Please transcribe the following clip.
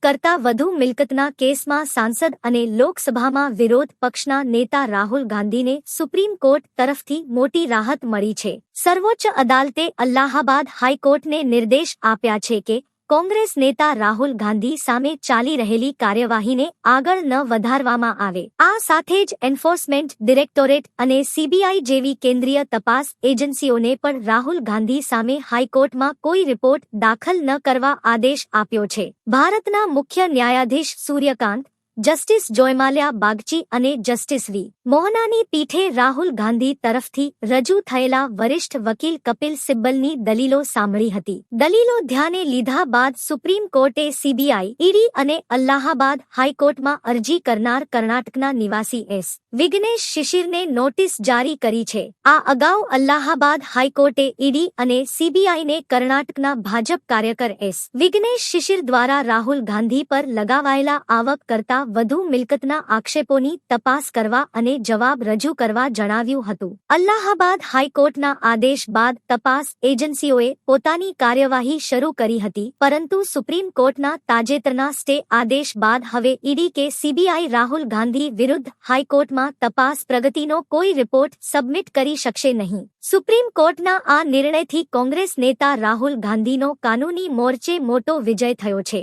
કરતાં વધુ મિલકતના કેસમાં સાંસદ અને લોકસભામાં વિરોધ પક્ષના નેતા રાહુલ ગાંધીને સુપ્રીમ કોર્ટ તરફથી મોટી રાહત મળી છે। સર્વોચ્ચ અદાલતે અલ્હાબાદ હાઈકોર્ટને નિર્દેશ આપ્યા છે કે કોંગ્રેસ નેતા રાહુલ ગાંધી સામે ચાલી રહેલી કાર્યવાહીને આગળ ન વધારવામાં આવે। આ સાથે જ એન્ફોર્સમેન્ટ ડિરેક્ટોરેટ અને સીબીઆઈ જેવી કેન્દ્રીય તપાસ એજન્સીઓને પણ રાહુલ ગાંધી સામે હાઈકોર્ટમાં કોઈ રિપોર્ટ દાખલ ન કરવા આદેશ આપ્યો છે। ભારતના મુખ્ય ન્યાયાધીશ સૂર્યકાંત, જસ્ટિસ જોયમાલ્યા બાગચી અને જસ્ટિસ વી મોહનાની પીઠે રાહુલ ગાંધી તરફથી રજૂ થયેલા વરિષ્ઠ વકીલ કપિલ સિબ્બલની દલીલો સાંભળી હતી। દલીલો ધ્યાને લીધા બાદ સુપ્રીમ કોર્ટે સીબીઆઈ, ઈડી અને અલ્હાબાદ હાઈકોર્ટમાં અરજી કરનાર કર્ણાટકના નિવાસી એસ. વિઘ્નેશ શિશિરને નોટિસ જારી કરી છે। આ અગાઉ અલ્હાબાદ હાઈકોર્ટે ઈડી અને સીબીઆઈને કર્ણાટકના ભાજપ કાર્યકર એસ. વિઘ્નેશ શિશિર દ્વારા રાહુલ ગાંધી પર લગાવાયેલા આવક કરતા વધુ મિલકતના આક્ષેપોની તપાસ કરવા અને જવાબ રજૂ કરવા જણાવ્યું હતું। અલ્હાબાદ હાઈકોર્ટના આદેશ બાદ તપાસ એજન્સીઓએ પોતાની કાર્યવાહી શરૂ કરી હતી, પરંતુ સુપ્રીમ કોર્ટના તાજેતરના સ્ટે આદેશ બાદ હવે ઈડી કે સીબીઆઈ રાહુલ ગાંધી વિરુદ્ધ હાઈકોર્ટમાં તપાસ પ્રગતિનો કોઈ રિપોર્ટ સબમિટ કરી શકશે નહીં। સુપ્રીમ કોર્ટના આ નિર્ણયથી કોંગ્રેસ નેતા રાહુલ ગાંધીનો કાનૂની મોરચે મોટો વિજય થયો છે।